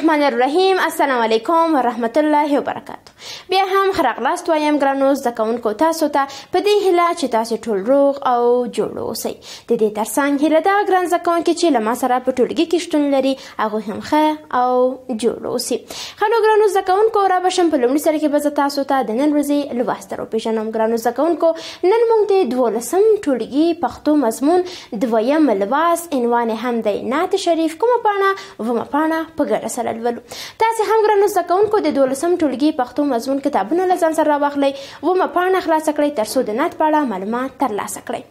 الرحمن الرحیم. السلام علیکم و رحمت الله وبرکاته. بیا هم ښه راغلاست وایم ګرانو زده کوونکو تاسو ته په دې هیله چې تاسو ټول روغ او جوړ اوسئ. د دې ترڅنګ هیله ده ګران زده کوونکي چې له ما سره په ټولګي کې شتون لري هغوی هم ښه او جوړ اوسي. ښه نو ګرانو زده کوونکو رابشم په لومړي سر کې به زه تاسو ته د نن ورځې لوست در وپېژنم. ګرانو زده کوونکو نن موږ د 12 ټولګي پښتو مضمون دویم لوست عنوان هم دی نعت شریف کومه پاڼه ومه پاڼه په ګډه سره لولو. تاسې هم ګرانو زده کوونکو د 12 ټولګي پښتو مضمون کتابونه له ځان سره راواخلئ، ومه پاڼه خلاصه کړئ تر څو د نعت په اړه معلومات ترلاسه کړئ.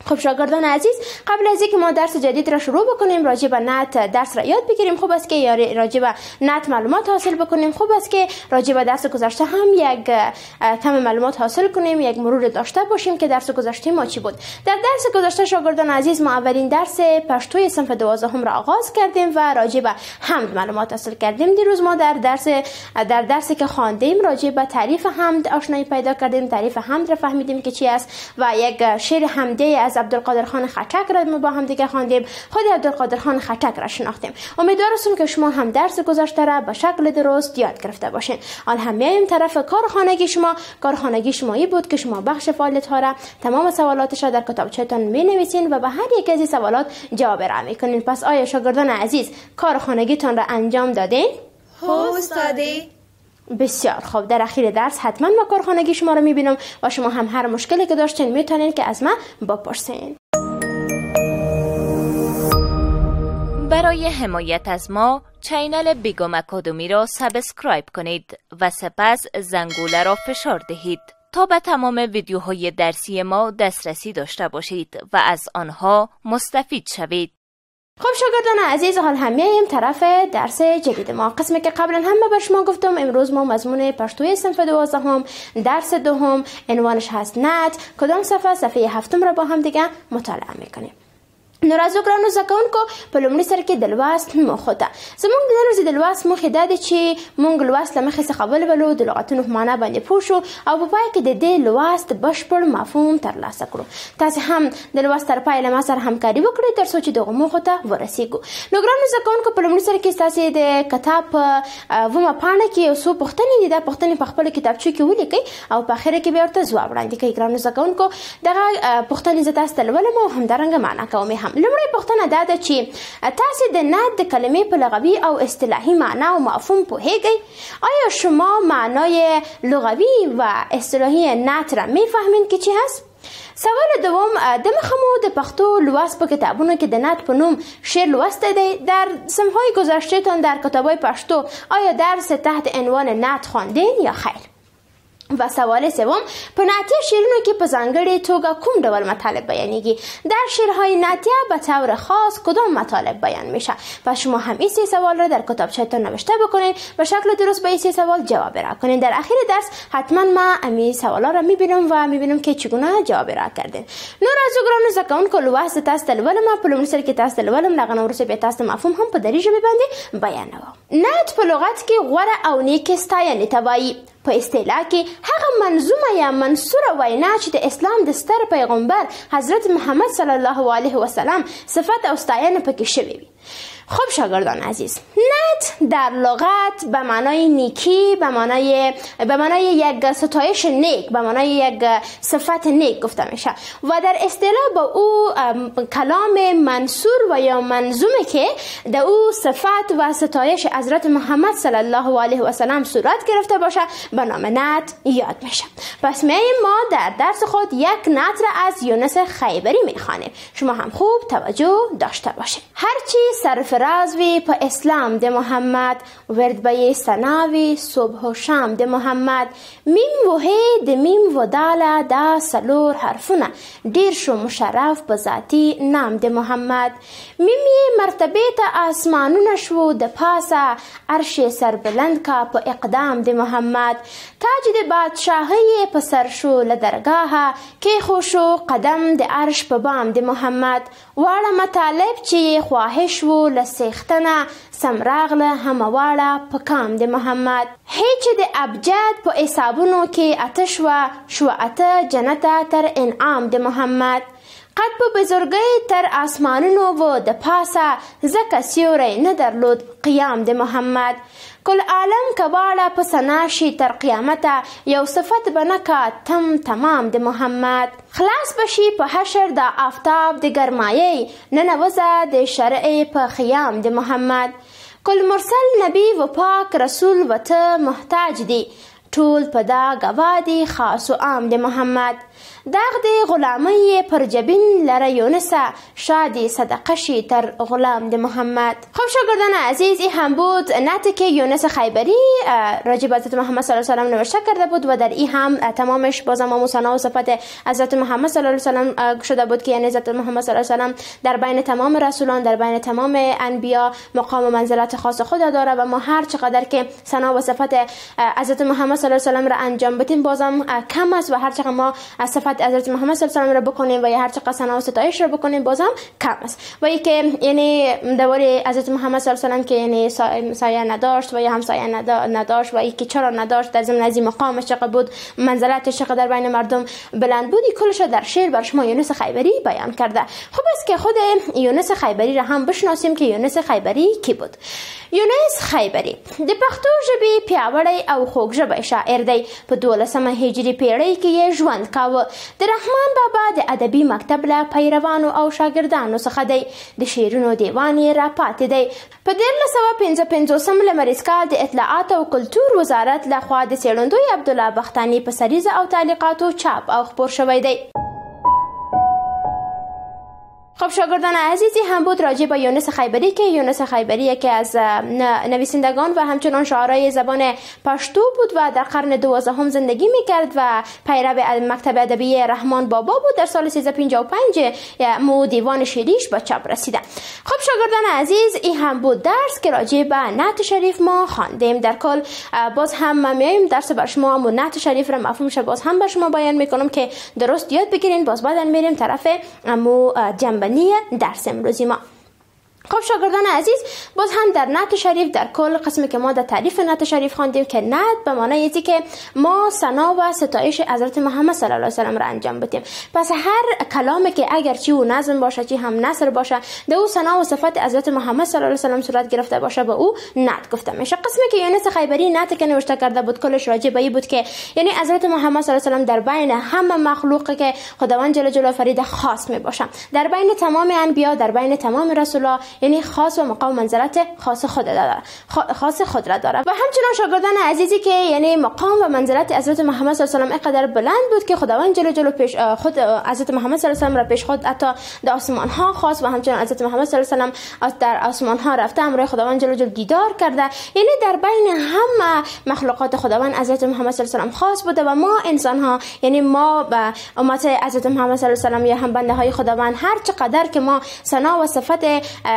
خب شاگردان عزیز، قبل از اینکه ما درس جدید را شروع بکنیم راجع به نعت درس را یاد بگیریم، خوب است که یا راجع به نعت معلومات حاصل بکنیم. خوب است که راجع به درس گذشته هم یک کم معلومات حاصل کنیم، یک مرور داشته باشیم که درس گذشته ما چی بود. در درس گذشته شاگردان عزیز ما اولین درس پشتوی صنف 12 را آغاز کردیم و راجع به حمد معلومات حاصل کردیم. دیروز ما در درسی که خواندیم راجع به تعریف حمد آشنایی پیدا کردیم، تعریف حمد را فهمیدیم که چی است و یک شعر حمدی از عبدالقادر خان خټک را با هم دیگه خواندیم. خود عبدالقادر خان خټک را شناختیم. امیدوارم که شما هم درس گذشته را به شکل درست یاد گرفته باشین. آن هم میایم طرف کارخانگی شما. کارخانگی شما این بود که شما بخش فعالیت ها را تمام سوالاتش را در کتابچه‌تان می نویسین و به هر یک از این سوالات جواب را میکنین. پس آیا شاگردان عزیز کارخانگیتان را انجام دادین؟ هو استادی. بسیار خوب. در اخیر درس حتما ما کارخانگی شما رو میبینم و شما هم هر مشکلی که داشتین میتونین که از ما بپرسین. برای حمایت از ما چینل بیگم اکادمی را سابسکرایب کنید و سپس زنگوله را فشار دهید تا به تمام ویدیوهای درسی ما دسترسی داشته باشید و از آنها مستفید شوید. خب شاگردان عزیز، حال هم میایم طرف درس جدید ما. قسمی که قبلا هم به شما گفتم امروز ما مضمون پشتوی صنف 12 درس دوم عنوانش هست نعت. کدام صفحه 7 را با هم دیگه مطالعه میکنیم. نو راځو ګرانو زده کوونکو په لومړي سر کې د لوست موخو ته. زموږ د نن ورځې د لوست موخې دا دی چې موږ لوست له مخې څخه ولولو، د لغتونو په معنا باندې پوه شو او په پای کې د دې لوست بشپړ مفهوم ترلاسه کړو. تاسې هم د لوست تر پایه له ما سره همکاري وکړئ تر څو چې دغو موخو ته ورسیږو. نو ګرانو زده کوونکو په لومړي سر کې ستاسې د کتاب په اومه پاڼه کې یو څو پوښتنې دي. دا پوښتنې په خپلو کتابچو کې ولیکئ او په اخره کې بیا ورته ځواب وړاندې کړئ. ګرانو زده کوونکو دغه پوښتنې زه تاسو ته لولم او همدارنګه معنا کوم هم. لومړی پوښتنه دا ده چې تاسې د نعت د کلمې په لغوي او اصطلاحي معنا او مفهوم پوهیږئ؟ آیا شما معنای لغوی و اصطلاحی نعت را میفهمین که چی هست؟ سوال دوم، دمخه مو د پښتو لوست په کتابونو کې د نعت په نوم شعر لوسته دی. در صنف‌های گذشته‌تان در کتاب‌های پښتو آیا درس تحت عنوان نعت خواندین یا خیر؟ و سوال سوم، په نعتیه شعرونو کې په ځانګړې توګه کوم ډول مطالب بیانیږي؟ در شعرهای نعتیه به طور خاص کدام مطالب بیان میشه؟ پس شما هم این 3 سوال را در کتابچه‌تان نوشته بکنین و شکل درست به این 3 سوال جواب را کنین. در اخیر درس حتما ما این سوالا را میبینم و میبینم که چگونه جواب را کردین. نو راځو ګرانو زده کوونکو لوست تاسو ته لولم. په لومړي سر کې تاسو ته لولم، له هغه نه وروسته بیا تاسو ته مفهوم هم په دري ژبې باندې بیانوم. نعت په لغت کې غوره او نیکې ستاینې ته وایي. په اصطلاح کې هغه منظومه یا منصوره وینا چې د اسلام د ستر پیغمبر حضرت محمد صلی الله علیه وسلم صفت او ستاینه پکې شوی وي. خب شاگردان عزیز، نعت در لغت به معنای نیکی، به معنای یک ستایش نیک، به معنای یک صفت نیک گفته میشه و در اصطلاح با او کلام منصور و یا منظومه که در او صفت و ستایش حضرت محمد صلی الله علیه و سلم صورت گرفته باشه به نام نعت یاد میشه. پس میایم ما در درس خود یک نعت را از یونس خیبری میخوانیم. شما هم خوب توجه داشته باشید. هرچی سرفرازوی په اسلام د محمد، ورد به سناوی صبح و شام د محمد، میم و هی د میم و داله دا سلور حرفونه ډیر شو مشرف په ذاتی نام د محمد. میمی مرتبه ته آسمانونه شو د پاسه، عرش سربلند کا په اقدام د محمد. تاج د بادشاهی په سر شو لدرگاه، کې خوشو قدم د عرش په بام د محمد. واړه مطالب چې خواهش و لسیختنه، سمراغله همواړه په کام د محمد. هیچ د ابجد په حسابونو کې اتش و شو اته جنت تر انعام د محمد. قد په بزرگی تر آسمانونو و د پاسه زکه سیوری نه درلود قیام د محمد. کل عالم کواړه په سنا شي تر قیامته یو صفت بنکا تمام د محمد. خلاص بشي په حشر د آفتاب د گرمایي ننوزه د شرع په خیام د محمد. کل مرسل نبی و پاک رسول و ته محتاج دی ټول په دا گوادی خاص و عام د محمد. داغ د غلامی پر جبین لره یونسه شادی صدقه شی تر غلام د محمد. خب شاگردان عزیز این هم بود نعتی که یونس خیبری راجع به حضرت محمد صلی الله علیه و سلم نوشته کرده بود و در این هم تمامش بازم ثنا و صفت حضرت محمد صلی الله علیه و سلم شده بود که یعنی حضرت محمد صلی الله علیه و سلم در بین تمام رسولان در بین تمام انبیا مقام و منزلت خاص خود داره و ما هر چقدر که ثنا و صفت حضرت محمد صلی الله علیه و سلم را انجام بدیم بازم کم است و هر چقدر ما صفت حضرت محمد صلی الله علیه و سلم را بکنیم و یا هر چقدر ثنا و ستایش را بکنیم بازم کم است. و اینکه یعنی دوره حضرت محمد صلی الله علیه و سلم که یعنی سایه نداشت و یا همسایه نداشت و اینکه چرا نداشت در ضمن از مقامش چقدر بود منزلتش چقدر بین مردم بلند بود کلش در شعر بر شما یونس خیبری بیان کرده. خوب است که خود یونس خیبری را هم بشناسیم که یونس خیبری کی بود. یونس خیبری د پښتو ژبې پیاوړی او خوږ ژبی شاعر دی. په 12مه هجري پیړۍ کې یې ژوند کاوه. د رحمان بابا د ادبي مکتب له پیروانو او شاګردانو څخه دی. د شعرونو دیوان یې راپاتې دی. په 1955 لمریز کال د اطلاعات او کلتور وزارت لخوا د څېړندوی عبدالله بختاني په سریزه او تعلیقاتو چاپ او خپور شوی دی. خب شاگردان عزیزی هم بود راجع به یونس خیبری که یونس خیبری یکی از نویسندگان و همچنان شاعرای زبان پشتو بود و در قرن 12 زندگی میکرد و پیرو مکتب ادبی رحمان بابا بود. در سال 1355 مو دیوان شعریش به چاپ رسیده. خب شاگردان عزیز این هم بود درس که راجع به نعت شریف ما خواندیم. در کل باز هم ما میایم درس بر شما مو نعت شریف را مفهومش باز هم بر شما بیان میکنم که درست یاد بگیرین. باز بعدا میریم طرف مو جنبندی درس امروزی ما. خب شاگردان عزیز باز هم در نعت شریف در کل قسمی که ما در تعریف نعت شریف خواندیم که نعت به معنای اینه که ما ثنا و ستایش حضرت محمد صلی الله علیه و سلم را انجام بدیم. پس هر کلامی که اگر چی او نظم باشه چی هم نثر باشه در او ثنا و صفت حضرت محمد صلی الله علیه و سلم صورت گرفته باشه به او نعت گفته میشه. قسمی که یونس خیبری نعت که نوشته کرده بود کلش راجع به این بود که یعنی حضرت محمد صلی الله علیه و سلم در بین همه مخلوقی که خداوند جل جلاله فرید خاص می باشه، در بین تمام انبیا، در بین تمام رسولا، یعنی خاص و مقام منزلت خاص خود را داره. و همچنان شاگردان عزیزی که یعنی مقام و منزلت حضرت محمد صلی الله علیه و سلم اینقدر بلند بود که خداوند جل جلاله پیش خود حضرت محمد صلی الله علیه و سلم را پیش خود حتی در آسمان ها خاص و همچنان حضرت محمد صلی الله علیه و سلم در آسمان ها رفته امروی خداوند جل جلاله دیدار کرده. یعنی در بین همه مخلوقات خداوند حضرت محمد صلی الله علیه و سلم خاص بوده و ما انسان ها یعنی ما به امت حضرت محمد صلی الله علیه و سلم یا هم بنده های خداوند هر چقدر که ما ثنا و صفت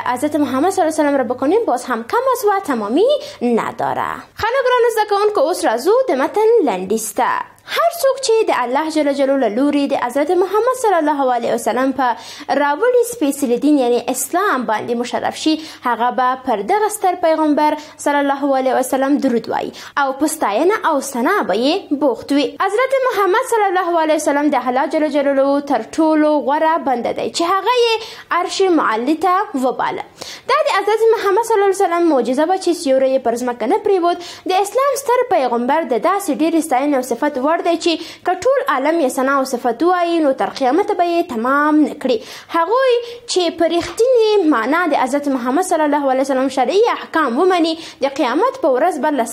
حضرت محمد صلی الله علیه و سلم را بکنیم باز هم کم است و تمامی نداره. خانگران زدکان که اوس را زود متن لنډیسته. هر څوک چې د الله جل جلاله لوري د حضرت محمد صلی الله علیه و سلم په راوړي سپیڅلی دین یعنی اسلام باندې مشرف شي هغه به پر دغه ستر پیغمبر صلی الله علیه و سلم درود وایي او په ستاینه او ثنا به یې بوخت وي. حضرت محمد صلی الله علیه و سلم د الله جل جلاله تر ټولو غوره بنده دی چې هغه یې عرش معلی ته وباله. دا د حضرت محمد صلی الله علیه و سلم معجزه به چې سیوری پر ځمکه نه پریوت. د اسلام ستر پیغمبر د داسې ډېرې ستاینې او صفت دی چې کټول عالم یې ثنا او صفت وایي نو تر قیامت به یې تمام نکړي. هغوی چې په رښتینې معنا د حضرت محمد صلی الله علیه وسلم شرعي احکام ومني د قیامت په ورځ به له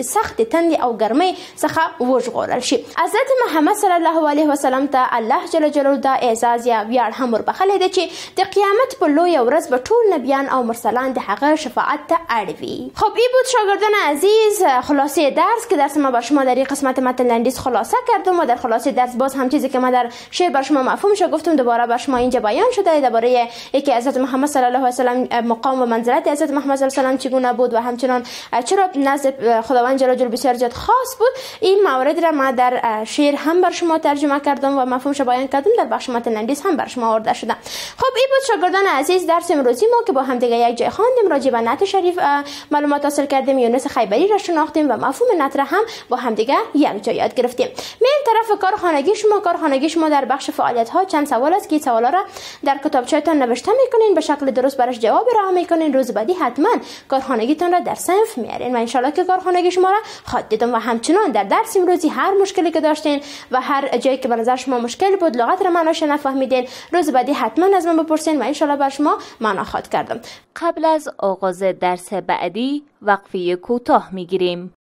سخت تندې او ګرمۍ څخه وژغورل شي. حضرت محمد صلی الله علیه وسلم ته الله جل جلاله دا اعزاز یا ویاړ هم وربخلی دی چې د قیامت په لویه ورځ به ټول نبیان او مرسلان د هغه شفاعت ته اړ وي. خب این بود شاگردان عزیز خلاصه درس که درس ما بر شما در این قسمت متن لنډیز خلاصه کردم و در خلاصه درس باز هم چیزی که ما در شعر بر شما مفهوم شو گفتم دوباره بر شما اینجا بیان شده درباره اینکه حضرت محمد صلی الله علیه و سلم مقام و منزلت حضرت محمد صلی الله علیه و سلم چگونه بود و همچنان چرا نزد خداوند جل جلاله بسیار زیاد خاص بود. این موارد را ما در شعر هم بر شما ترجمه کردم و مفهومش بیان کردم در بخش متن لنډیز هم بر شما آورده شده. خب این بود شاگردان عزیز درس امروزی ما که با هم دیگه یک جای خواندیم راجع به نعت شریف معلومات حاصل کردیم، یونس خیبری را شناختیم و مفهوم نعت را هم با هم دیگه یک جای یاد گرفتیم. گرفتیم. میایم طرف کار خانگی شما. کار خانگی شما در بخش فعالیت ها چند سوال است که سوالا را در کتابچه‌تان نوشته میکنین، به شکل درست براش جواب راه میکنین. روز بعدی حتما کار خانگیتون را در صنف میارین و ان شاء الله که کار خانگی شما را خواهید دید. و همچنان در درس امروزی هر مشکلی که داشتین و هر جایی که به نظر شما مشکل بود، لغت را معناش نفهمیدین، روز بعدی حتما از من بپرسین و ان شاء الله بر شما معنا خواهد کردم. قبل از آغاز درس بعدی وقفه کوتاه میگیریم.